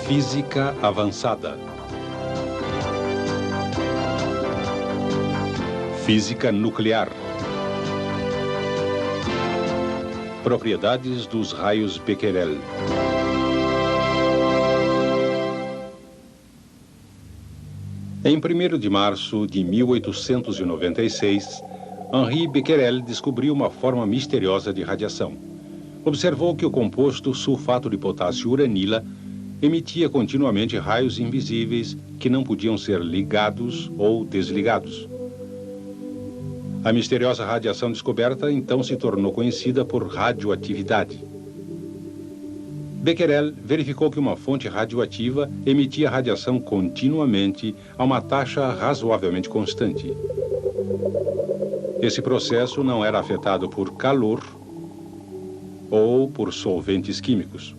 Física avançada. Física nuclear. Propriedades dos raios Becquerel. Em 1º de março de 1896, Henri Becquerel descobriu uma forma misteriosa de radiação. Observou que o composto sulfato de potássio uranila emitia continuamente raios invisíveis que não podiam ser ligados ou desligados. A misteriosa radiação descoberta então se tornou conhecida por radioatividade. Becquerel verificou que uma fonte radioativa emitia radiação continuamente a uma taxa razoavelmente constante. Esse processo não era afetado por calor ou por solventes químicos.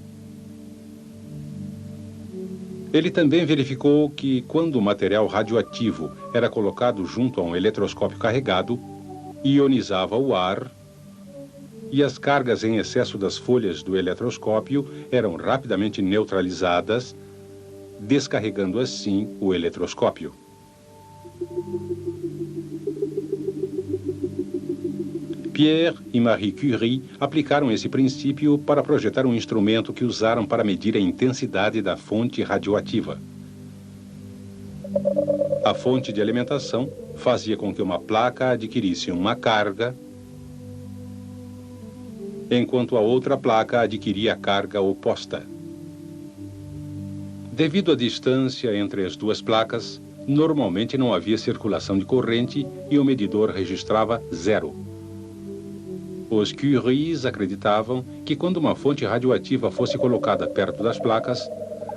Ele também verificou que, quando o material radioativo era colocado junto a um eletroscópio carregado, ionizava o ar e as cargas em excesso das folhas do eletroscópio eram rapidamente neutralizadas, descarregando assim o eletroscópio. Pierre e Marie Curie aplicaram esse princípio para projetar um instrumento que usaram para medir a intensidade da fonte radioativa. A fonte de alimentação fazia com que uma placa adquirisse uma carga, enquanto a outra placa adquiria a carga oposta. Devido à distância entre as duas placas, normalmente não havia circulação de corrente e o medidor registrava 0. Os Curies acreditavam que quando uma fonte radioativa fosse colocada perto das placas,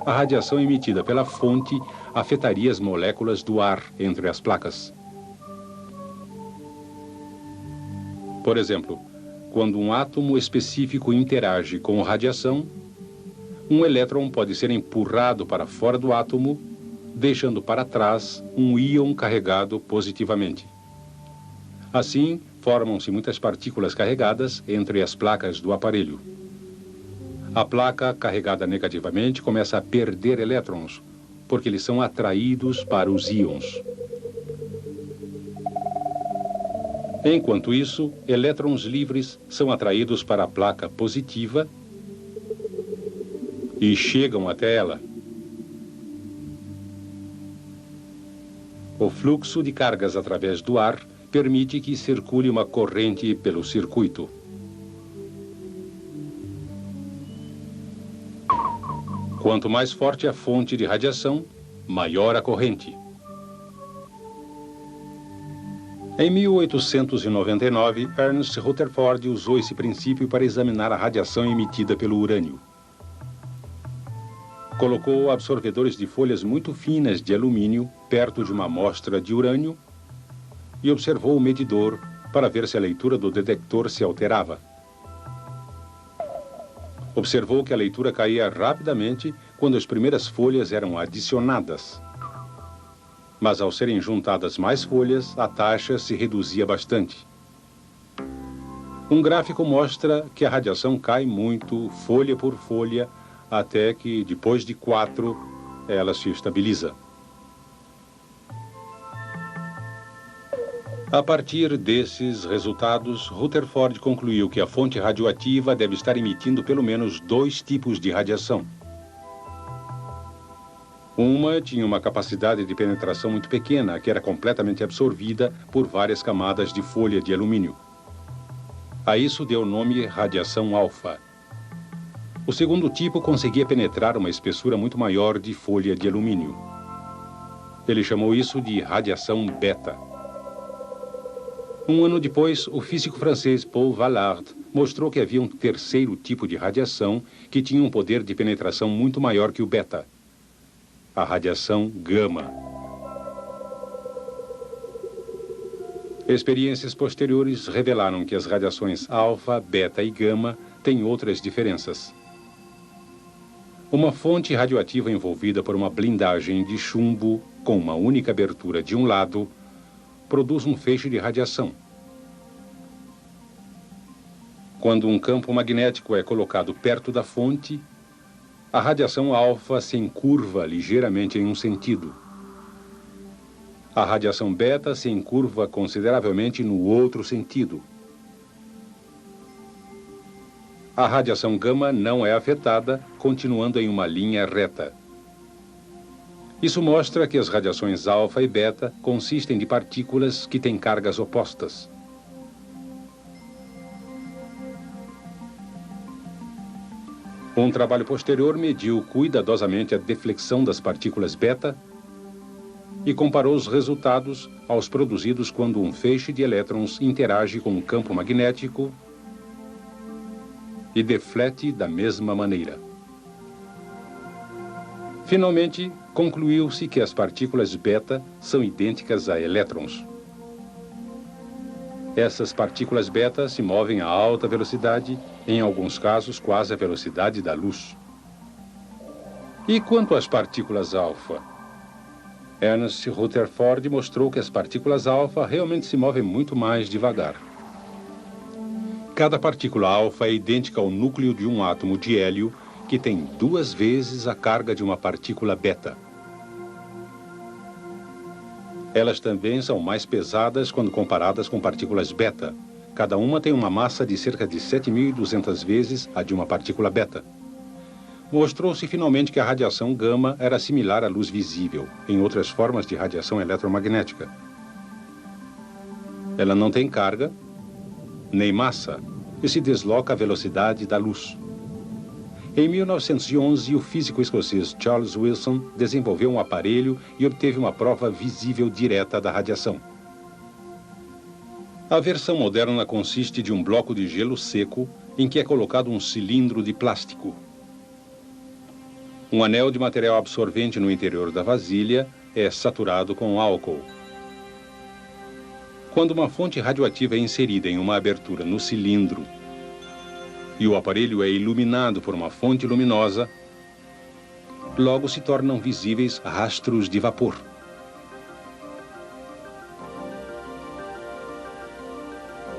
a radiação emitida pela fonte afetaria as moléculas do ar entre as placas. Por exemplo, quando um átomo específico interage com radiação, um elétron pode ser empurrado para fora do átomo, deixando para trás um íon carregado positivamente. Assim, formam-se muitas partículas carregadas entre as placas do aparelho. A placa carregada negativamente começa a perder elétrons, porque eles são atraídos para os íons. Enquanto isso, elétrons livres são atraídos para a placa positiva e chegam até ela. O fluxo de cargas através do ar permite que circule uma corrente pelo circuito. Quanto mais forte a fonte de radiação, maior a corrente. Em 1899, Ernst Rutherford usou esse princípio para examinar a radiação emitida pelo urânio. Colocou absorvedores de folhas muito finas de alumínio perto de uma amostra de urânio e observou o medidor para ver se a leitura do detector se alterava. Observou que a leitura caía rapidamente quando as primeiras folhas eram adicionadas. Mas ao serem juntadas mais folhas, a taxa se reduzia bastante. Um gráfico mostra que a radiação cai muito, folha por folha, até que, depois de 4, ela se estabiliza. A partir desses resultados, Rutherford concluiu que a fonte radioativa deve estar emitindo pelo menos 2 tipos de radiação. Uma tinha uma capacidade de penetração muito pequena, que era completamente absorvida por várias camadas de folha de alumínio. A isso deu o nome radiação alfa. O segundo tipo conseguia penetrar uma espessura muito maior de folha de alumínio. Ele chamou isso de radiação beta. Um ano depois, o físico francês Paul Vallard mostrou que havia um terceiro tipo de radiação que tinha um poder de penetração muito maior que o beta, a radiação gama. Experiências posteriores revelaram que as radiações alfa, beta e gama têm outras diferenças. Uma fonte radioativa envolvida por uma blindagem de chumbo com uma única abertura de um lado produz um feixe de radiação. Quando um campo magnético é colocado perto da fonte, A radiação alfa se encurva ligeiramente em um sentido. A radiação beta se encurva consideravelmente no outro sentido. A radiação gama não é afetada, continuando em uma linha reta. Isso mostra que as radiações alfa e beta consistem de partículas que têm cargas opostas. Um trabalho posterior mediu cuidadosamente a deflexão das partículas beta e comparou os resultados aos produzidos quando um feixe de elétrons interage com um campo magnético e deflete da mesma maneira. Finalmente, concluiu-se que as partículas beta são idênticas a elétrons. Essas partículas beta se movem a alta velocidade, em alguns casos quase a velocidade da luz. E quanto às partículas alfa? Ernst Rutherford mostrou que as partículas alfa realmente se movem muito mais devagar. Cada partícula alfa é idêntica ao núcleo de um átomo de hélio que tem 2 vezes a carga de uma partícula beta. Elas também são mais pesadas quando comparadas com partículas beta. Cada uma tem uma massa de cerca de 7.200 vezes a de uma partícula beta. Mostrou-se finalmente que a radiação gama era similar à luz visível, em outras formas de radiação eletromagnética. Ela não tem carga, nem massa, e se desloca à velocidade da luz. Em 1911, o físico escocês Charles Wilson desenvolveu um aparelho e obteve uma prova visível direta da radiação. A versão moderna consiste de um bloco de gelo seco em que é colocado um cilindro de plástico. Um anel de material absorvente no interior da vasilha é saturado com álcool. Quando uma fonte radioativa é inserida em uma abertura no cilindro e o aparelho é iluminado por uma fonte luminosa, logo se tornam visíveis rastros de vapor.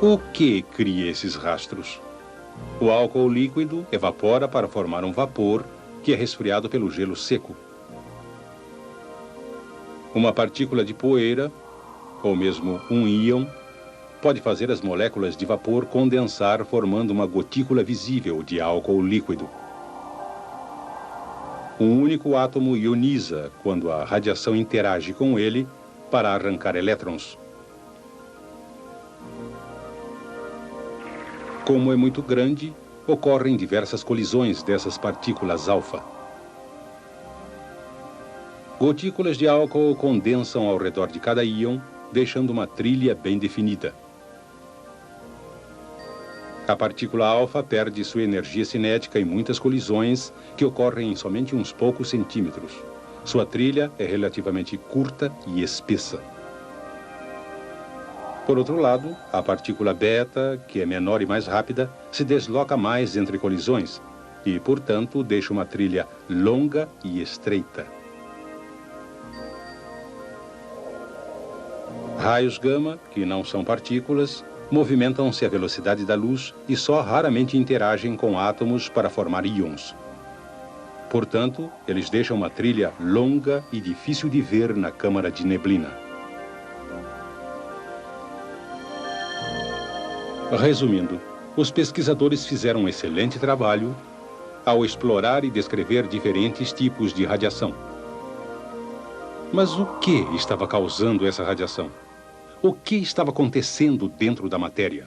O que cria esses rastros? O álcool líquido evapora para formar um vapor que é resfriado pelo gelo seco. Uma partícula de poeira, ou mesmo um íon, pode fazer as moléculas de vapor condensar, formando uma gotícula visível de álcool líquido. Um único átomo ioniza quando a radiação interage com ele para arrancar elétrons. Como é muito grande, ocorrem diversas colisões dessas partículas alfa. Gotículas de álcool condensam ao redor de cada íon, deixando uma trilha bem definida. A partícula alfa perde sua energia cinética em muitas colisões que ocorrem em somente uns poucos centímetros. Sua trilha é relativamente curta e espessa. Por outro lado, a partícula beta, que é menor e mais rápida, se desloca mais entre colisões e, portanto, deixa uma trilha longa e estreita. Raios gama, que não são partículas, movimentam-se à velocidade da luz e só raramente interagem com átomos para formar íons. Portanto, eles deixam uma trilha longa e difícil de ver na câmara de neblina. Resumindo, os pesquisadores fizeram um excelente trabalho ao explorar e descrever diferentes tipos de radiação. Mas o que estava causando essa radiação? O que estava acontecendo dentro da matéria?